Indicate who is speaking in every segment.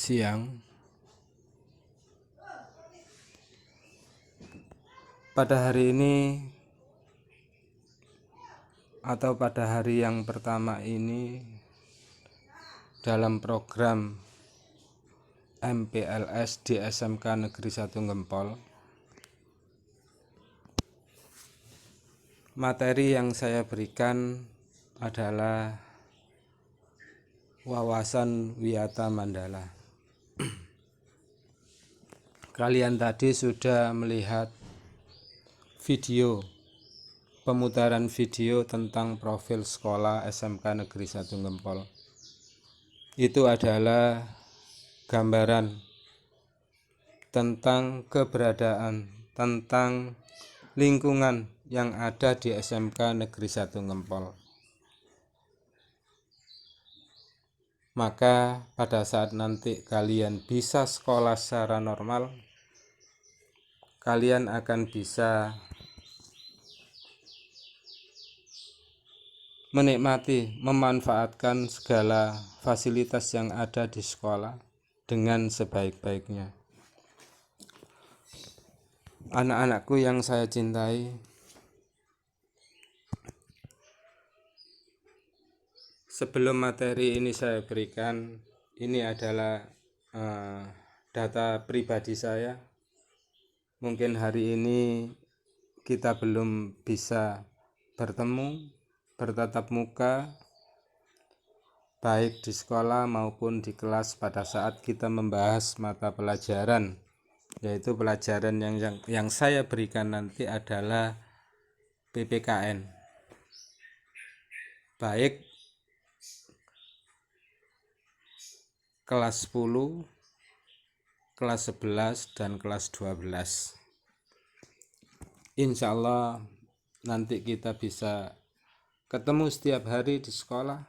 Speaker 1: siang. Pada hari ini atau pada hari yang pertama ini dalam program MPLS di SMK Negeri 1 Gempol, materi yang saya berikan adalah wawasan Wiyata Mandala. Kalian tadi sudah melihat pemutaran video tentang profil sekolah SMK Negeri 1 Gempol. Itu adalah gambaran tentang keberadaan, tentang lingkungan yang ada di SMK Negeri 1 Gempol. Maka pada saat nanti kalian bisa sekolah secara normal, kalian akan bisa menikmati, memanfaatkan segala fasilitas yang ada di sekolah dengan sebaik-baiknya. Anak-anakku yang saya cintai, sebelum materi ini saya berikan, ini adalah data pribadi saya. Mungkin hari ini kita belum bisa bertemu, bertatap muka, baik di sekolah maupun di kelas pada saat kita membahas mata pelajaran, yaitu pelajaran yang saya berikan nanti adalah PPKN, baik kelas 10, kelas 11, dan kelas 12. Insya Allah nanti kita bisa ketemu setiap hari di sekolah,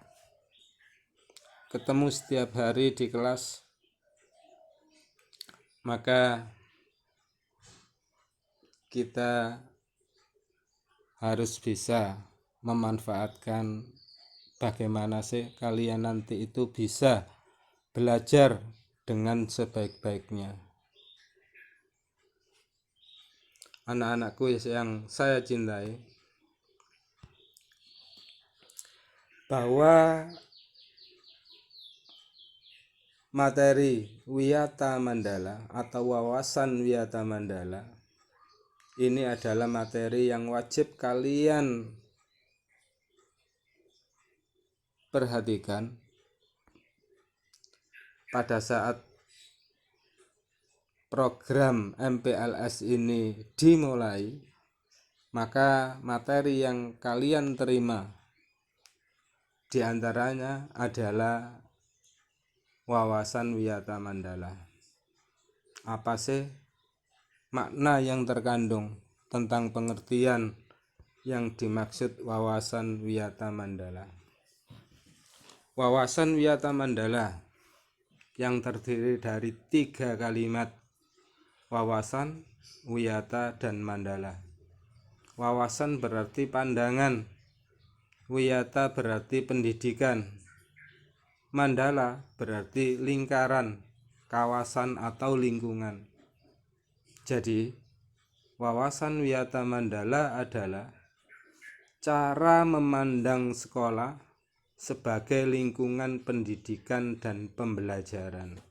Speaker 1: ketemu setiap hari di kelas. Maka kita harus bisa memanfaatkan bagaimana sih kalian nanti itu bisa belajar dengan sebaik-baiknya. Anak-anakku yang saya cintai, bahwa materi Wiyata Mandala atau wawasan Wiyata Mandala ini adalah materi yang wajib kalian perhatikan pada saat program MPLS ini dimulai. Maka materi yang kalian terima diantaranya adalah wawasan Wiyata Mandala. Apa sih makna yang terkandung tentang pengertian yang dimaksud wawasan Wiyata Mandala? Wawasan Wiyata Mandala yang terdiri dari 3 kalimat: wawasan, wiyata, dan mandala. Wawasan berarti pandangan, wiyata berarti pendidikan, mandala berarti lingkaran, kawasan atau lingkungan. Jadi wawasan Wiyata Mandala adalah cara memandang sekolah sebagai lingkungan pendidikan dan pembelajaran.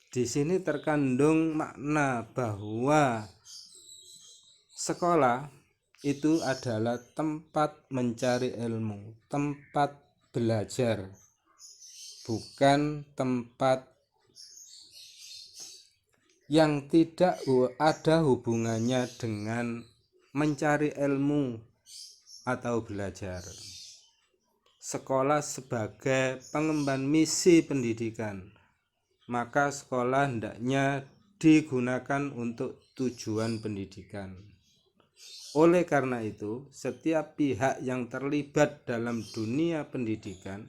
Speaker 1: Di sini terkandung makna bahwa sekolah itu adalah tempat mencari ilmu, tempat belajar, bukan tempat yang tidak ada hubungannya dengan mencari ilmu atau belajar. Sekolah sebagai pengemban misi pendidikan, maka sekolah hendaknya digunakan untuk tujuan pendidikan. Oleh karena itu, setiap pihak yang terlibat dalam dunia pendidikan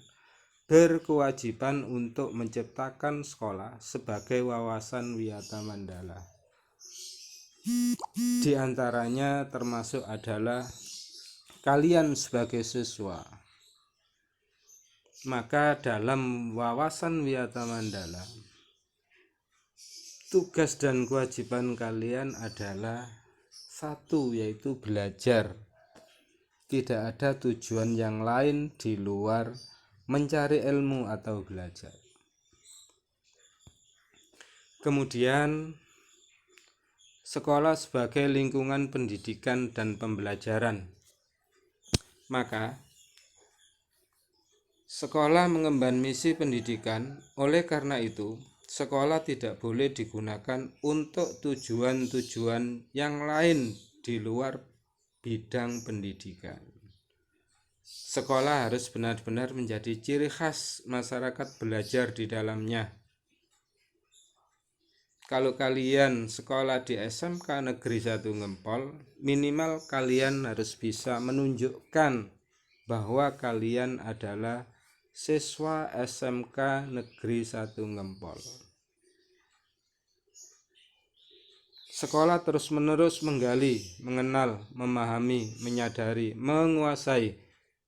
Speaker 1: berkewajiban untuk menciptakan sekolah sebagai wawasan Wiyata Mandala. Di antaranya termasuk adalah kalian sebagai siswa. Maka dalam wawasan Wiyata Mandala tugas dan kewajiban kalian adalah satu, yaitu belajar. Tidak ada tujuan yang lain di luar mencari ilmu atau belajar. Kemudian, sekolah sebagai lingkungan pendidikan dan pembelajaran. Maka, sekolah mengemban misi pendidikan. Oleh karena itu, sekolah tidak boleh digunakan untuk tujuan-tujuan yang lain di luar bidang pendidikan. Sekolah harus benar-benar menjadi ciri khas masyarakat belajar di dalamnya. Kalau kalian sekolah di SMK Negeri 1 Ngempol, minimal kalian harus bisa menunjukkan bahwa kalian adalah siswa SMK Negeri 1 Ngempol. Sekolah terus-menerus menggali, mengenal, memahami, menyadari, menguasai,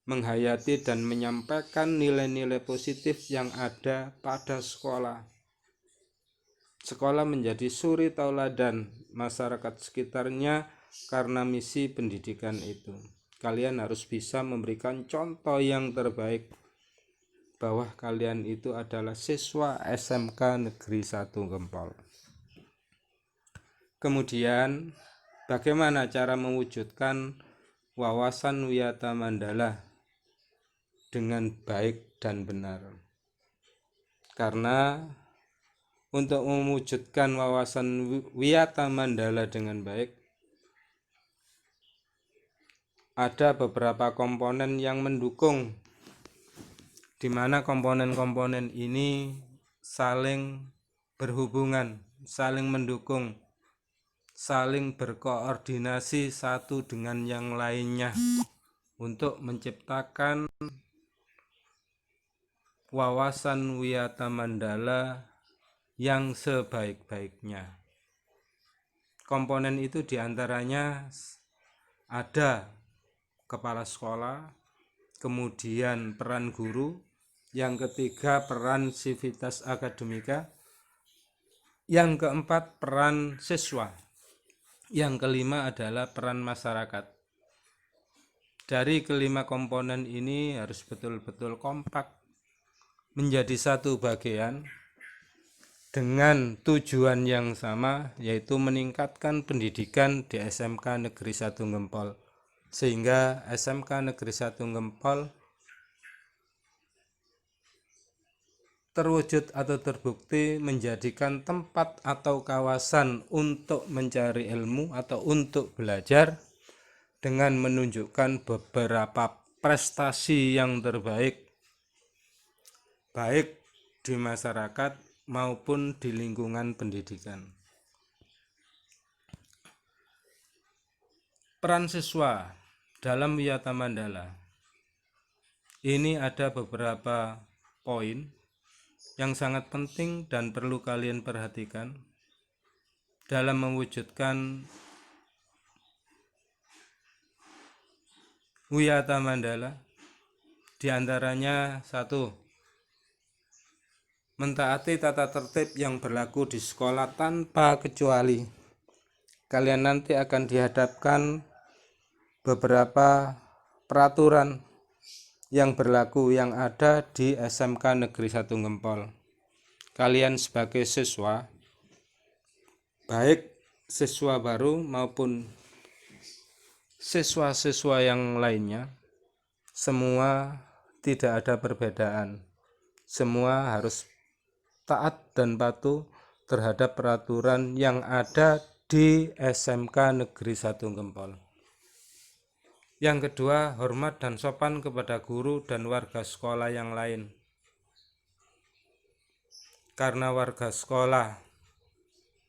Speaker 1: menghayati, dan menyampaikan nilai-nilai positif yang ada pada sekolah. Sekolah menjadi suri tauladan masyarakat sekitarnya karena misi pendidikan itu. Kalian harus bisa memberikan contoh yang terbaik bahwa kalian itu adalah siswa SMK Negeri 1 Ngempol. Kemudian, bagaimana cara mewujudkan wawasan wiyata mandala dengan baik dan benar? Karena untuk mewujudkan wawasan wiyata mandala dengan baik, ada beberapa komponen yang mendukung, di mana komponen-komponen ini saling berhubungan, saling mendukung, saling berkoordinasi satu dengan yang lainnya untuk menciptakan wawasan wiyata mandala yang sebaik-baiknya. Komponen itu diantaranya ada kepala sekolah, kemudian peran guru, yang ketiga peran sivitas akademika, yang keempat peran siswa, yang kelima adalah peran masyarakat. Dari kelima komponen ini harus betul-betul kompak menjadi satu bagian dengan tujuan yang sama, yaitu meningkatkan pendidikan di SMK Negeri 1 Ngempol, sehingga SMK Negeri 1 Ngempol terwujud atau terbukti menjadikan tempat atau kawasan untuk mencari ilmu atau untuk belajar dengan menunjukkan beberapa prestasi yang terbaik baik di masyarakat maupun di lingkungan pendidikan. Peran siswa dalam wiyata mandala ini ada beberapa poin yang sangat penting dan perlu kalian perhatikan dalam mewujudkan wiyata mandala. Di antaranya satu, mentaati tata tertib yang berlaku di sekolah tanpa kecuali. Kalian nanti akan dihadapkan beberapa peraturan yang berlaku yang ada di SMK Negeri 1 Ngempol. Kalian sebagai siswa, baik siswa baru maupun siswa-siswa yang lainnya, semua tidak ada perbedaan. Semua harus taat dan patuh terhadap peraturan yang ada di SMK Negeri 1 Ngempol. Yang kedua, hormat dan sopan kepada guru dan warga sekolah yang lain. Karena warga sekolah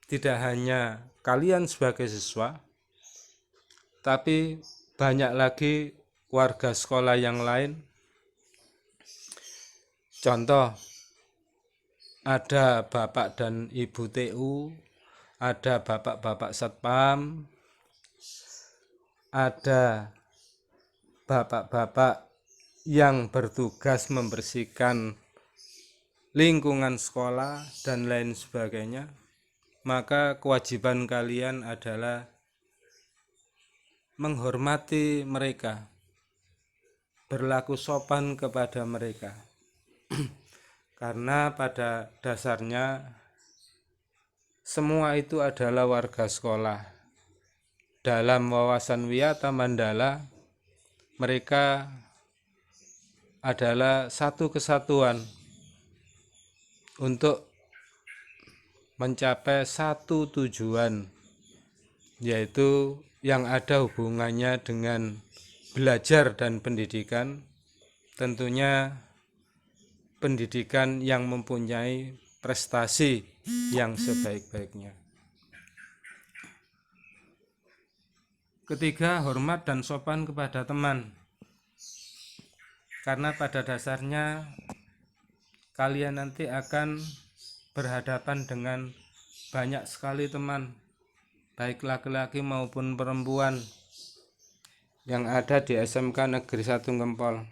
Speaker 1: tidak hanya kalian sebagai siswa, tapi banyak lagi warga sekolah yang lain. Contoh, ada bapak dan ibu TU, ada bapak-bapak satpam, ada bapak-bapak yang bertugas membersihkan lingkungan sekolah dan lain sebagainya. maka kewajiban kalian adalah menghormati mereka, berlaku sopan kepada mereka. Karena pada dasarnya semua itu adalah warga sekolah. Dalam wawasan Wiyata Mandala, mereka adalah satu kesatuan untuk mencapai satu tujuan, yaitu yang ada hubungannya dengan belajar dan pendidikan, tentunya pendidikan yang mempunyai prestasi yang sebaik-baiknya. Ketiga, hormat dan sopan kepada teman. Karena pada dasarnya kalian nanti akan berhadapan dengan banyak sekali teman, baik laki-laki maupun perempuan, yang ada di SMK Negeri 1 Gempol.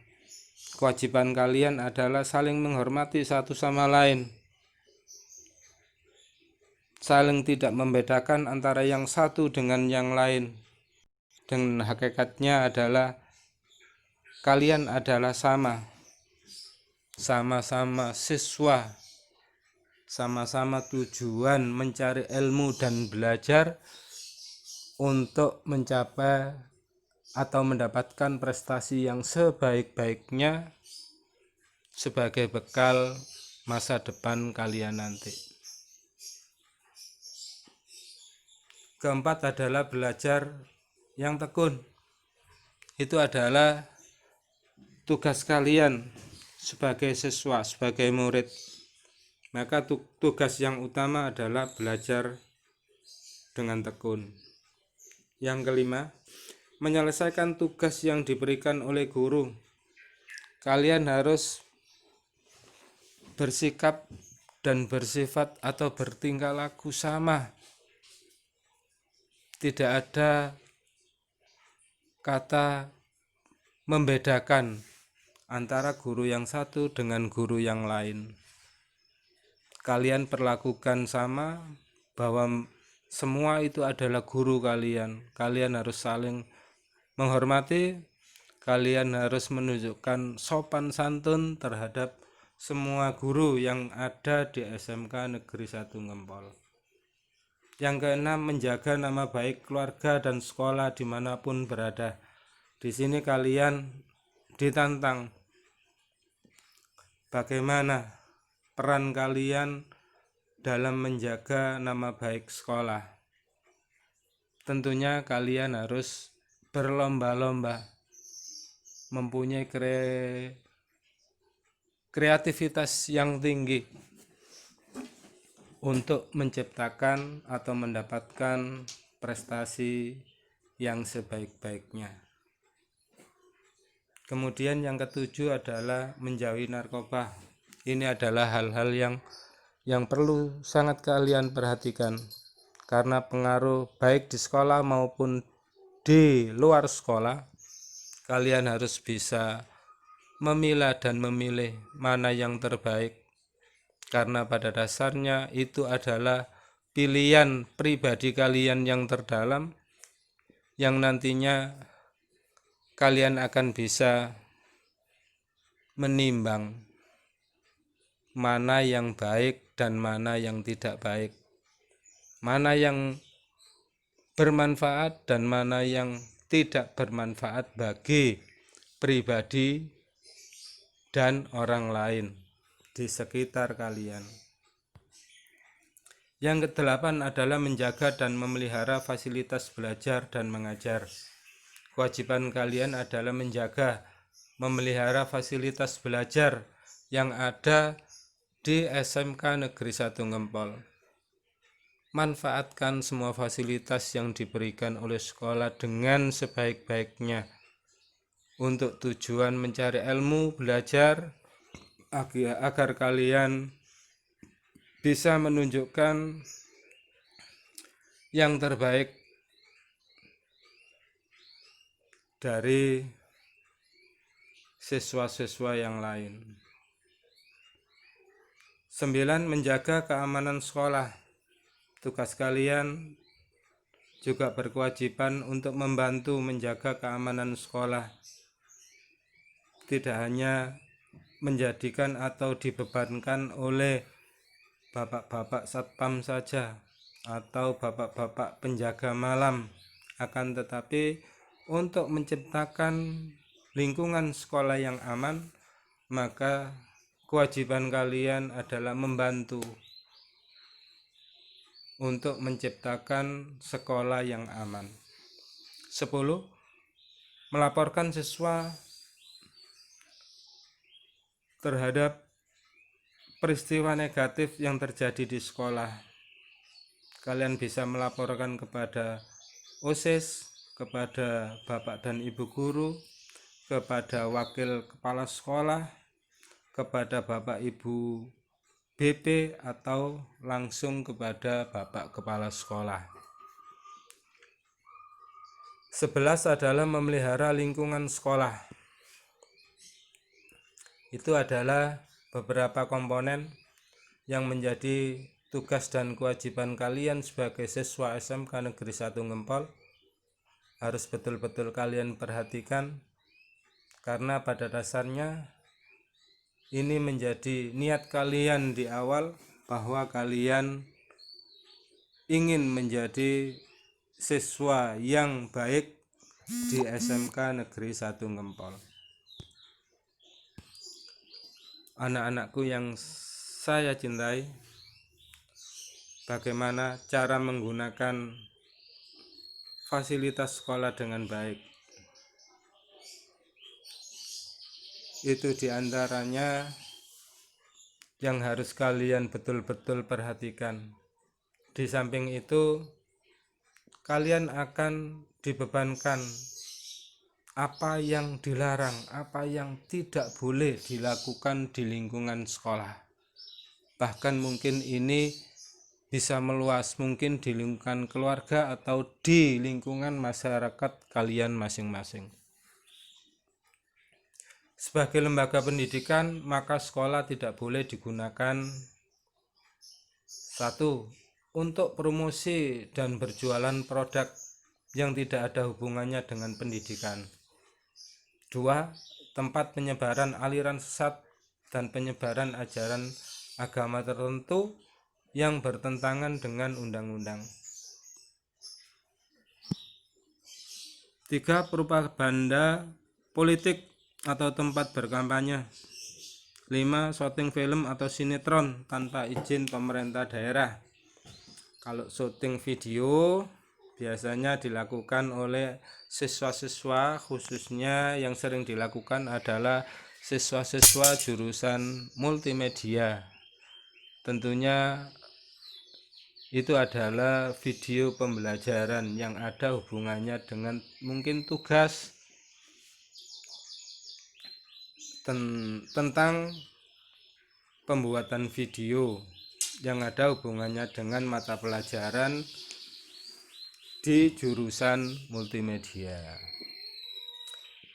Speaker 1: Kewajiban kalian adalah saling menghormati satu sama lain, saling tidak membedakan antara yang satu dengan yang lain. Dan hakikatnya adalah kalian adalah sama-sama siswa, sama-sama tujuan mencari ilmu dan belajar untuk mencapai atau mendapatkan prestasi yang sebaik-baiknya sebagai bekal masa depan kalian nanti. Keempat adalah belajar yang tekun. Itu adalah tugas kalian sebagai siswa, sebagai murid. Maka tugas yang utama adalah belajar dengan tekun. Yang kelima, menyelesaikan tugas yang diberikan oleh guru. Kalian harus bersikap dan bersifat atau bertingkah laku sama. Tidak ada kata membedakan antara guru yang satu dengan guru yang lain. Kalian perlakukan sama, bahwa semua itu adalah guru kalian. Kalian harus saling menghormati, kalian harus menunjukkan sopan santun terhadap semua guru yang ada di SMK Negeri 1 Gempol. Yang keenam, menjaga nama baik keluarga dan sekolah dimanapun berada. Di sini kalian ditantang bagaimana peran kalian dalam menjaga nama baik sekolah. Tentunya kalian harus berlomba-lomba, mempunyai kreativitas yang tinggi untuk menciptakan atau mendapatkan prestasi yang sebaik-baiknya. Kemudian yang ketujuh adalah menjauhi narkoba. Ini adalah hal-hal yang perlu sangat kalian perhatikan, karena pengaruh baik di sekolah maupun di luar sekolah. Kalian harus bisa memilah dan memilih mana yang terbaik, karena pada dasarnya itu adalah pilihan pribadi kalian yang terdalam, yang nantinya kalian akan bisa menimbang mana yang baik dan mana yang tidak baik, mana yang bermanfaat dan mana yang tidak bermanfaat bagi pribadi dan orang lain di sekitar kalian. Yang kedelapan adalah menjaga dan memelihara fasilitas belajar dan mengajar. Kewajiban kalian adalah menjaga, memelihara fasilitas belajar yang ada di SMK Negeri 1 Gempol. Manfaatkan semua fasilitas yang diberikan oleh sekolah dengan sebaik-baiknya untuk tujuan mencari ilmu, belajar, agar kalian bisa menunjukkan yang terbaik dari siswa-siswa yang lain. 9. Menjaga keamanan sekolah. tugas kalian juga berkewajiban untuk membantu menjaga keamanan sekolah. Tidak hanya menjadikan atau dibebankan oleh bapak-bapak satpam saja atau bapak-bapak penjaga malam, akan tetapi untuk menciptakan lingkungan sekolah yang aman, maka kewajiban kalian adalah membantu untuk menciptakan sekolah yang aman. 10. Melaporkan siswa terhadap peristiwa negatif yang terjadi di sekolah. Kalian bisa melaporkan kepada OSIS, kepada Bapak dan Ibu guru, kepada wakil kepala sekolah, kepada Bapak Ibu BP, atau langsung kepada Bapak Kepala Sekolah. 11 adalah memelihara lingkungan sekolah. Itu adalah beberapa komponen yang menjadi tugas dan kewajiban kalian sebagai siswa SMK Negeri 1 Ngempol. Harus betul-betul kalian perhatikan, karena pada dasarnya ini menjadi niat kalian di awal bahwa kalian ingin menjadi siswa yang baik di SMK Negeri 1 Ngempol. Anak-anakku yang saya cintai, bagaimana cara menggunakan fasilitas sekolah dengan baik? Itu diantaranya yang harus kalian betul-betul perhatikan. Di samping itu, kalian akan dibebankan apa yang dilarang, apa yang tidak boleh dilakukan di lingkungan sekolah. Bahkan mungkin ini bisa meluas, mungkin di lingkungan keluarga atau di lingkungan masyarakat kalian masing-masing. Sebagai lembaga pendidikan, maka sekolah tidak boleh digunakan 1. Untuk promosi dan berjualan produk yang tidak ada hubungannya dengan pendidikan. 2. Tempat penyebaran aliran sesat dan penyebaran ajaran agama tertentu yang bertentangan dengan undang-undang. 3. Propaganda politik atau tempat berkampanye. 5. Syuting film atau sinetron tanpa izin pemerintah daerah. Kalau syuting video biasanya dilakukan oleh siswa-siswa, khususnya yang sering dilakukan adalah siswa-siswa jurusan multimedia. Tentunya itu adalah video pembelajaran yang ada hubungannya dengan mungkin tugas tentang pembuatan video yang ada hubungannya dengan mata pelajaran di jurusan multimedia.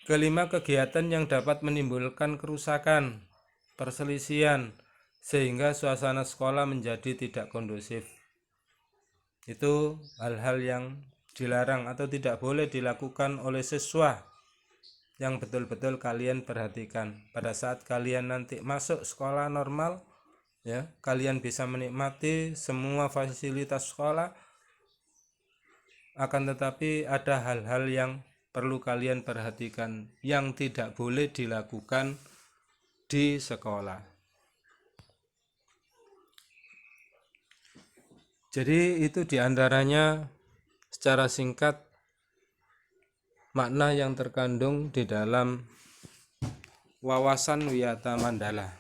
Speaker 1: Kelima, kegiatan yang dapat menimbulkan kerusakan, perselisihan, sehingga suasana sekolah menjadi tidak kondusif. Itu hal-hal yang dilarang atau tidak boleh dilakukan oleh siswa, yang betul-betul kalian perhatikan. Pada saat kalian nanti masuk sekolah normal, ya, kalian bisa menikmati semua fasilitas sekolah, akan tetapi ada hal-hal yang perlu kalian perhatikan yang tidak boleh dilakukan di sekolah. Jadi itu diantaranya secara singkat makna yang terkandung di dalam wawasan Wiyata Mandala.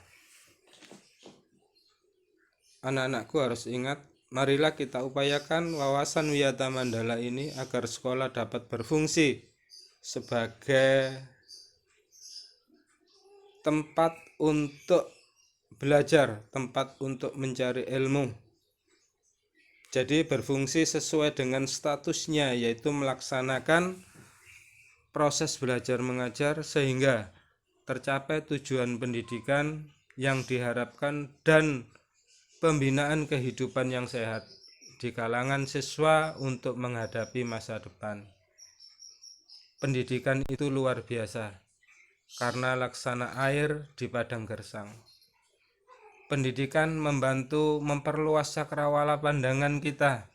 Speaker 1: Anak-anakku harus ingat, marilah kita upayakan wawasan Wiyata Mandala ini agar sekolah dapat berfungsi sebagai tempat untuk belajar, tempat untuk mencari ilmu. Jadi berfungsi sesuai dengan statusnya, yaitu melaksanakan proses belajar mengajar sehingga tercapai tujuan pendidikan yang diharapkan dan pembinaan kehidupan yang sehat. di kalangan siswa untuk menghadapi masa depan. Pendidikan itu luar biasa karena laksana air di padang gersang. Pendidikan membantu memperluas cakrawala pandangan kita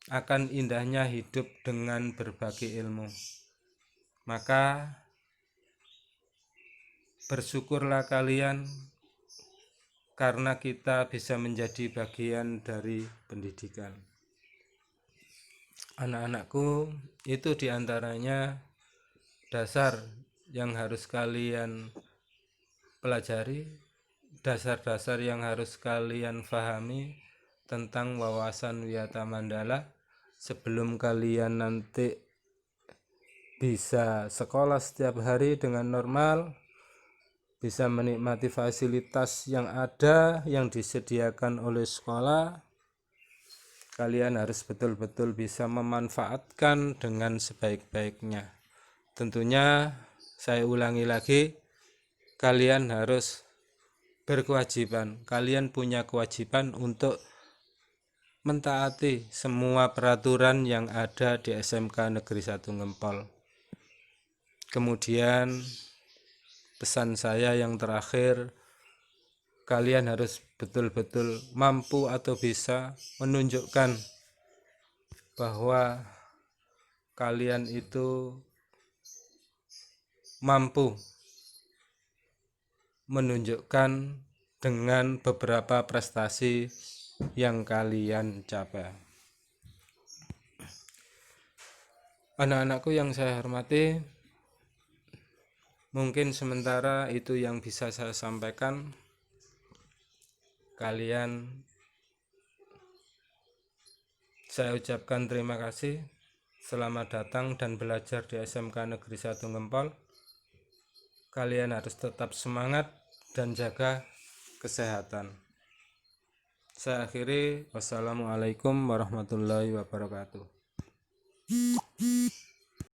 Speaker 1: akan indahnya hidup dengan berbagi ilmu. Maka bersyukurlah kalian karena kita bisa menjadi bagian dari pendidikan. Anak-anakku, itu diantaranya dasar yang harus kalian pelajari, dasar-dasar yang harus kalian pahami tentang wawasan Wiyata Mandala sebelum kalian nanti bisa sekolah setiap hari dengan normal, bisa menikmati fasilitas yang ada yang disediakan oleh sekolah. Kalian harus betul-betul bisa memanfaatkan dengan sebaik-baiknya. Tentunya saya ulangi lagi, kalian harus berkewajiban. Kalian punya kewajiban untuk mentaati semua peraturan yang ada di SMK Negeri 1 Ngempol. Kemudian pesan saya yang terakhir, kalian harus betul-betul mampu atau bisa menunjukkan bahwa kalian itu mampu menunjukkan dengan beberapa prestasi yang kalian capai. Anak-anakku yang saya hormati, mungkin sementara itu yang bisa saya sampaikan. Kalian, saya ucapkan terima kasih. Selamat datang dan belajar di SMK Negeri 1 Ngempol. Kalian harus tetap semangat dan jaga kesehatan. Saya akhiri, wassalamualaikum warahmatullahi wabarakatuh.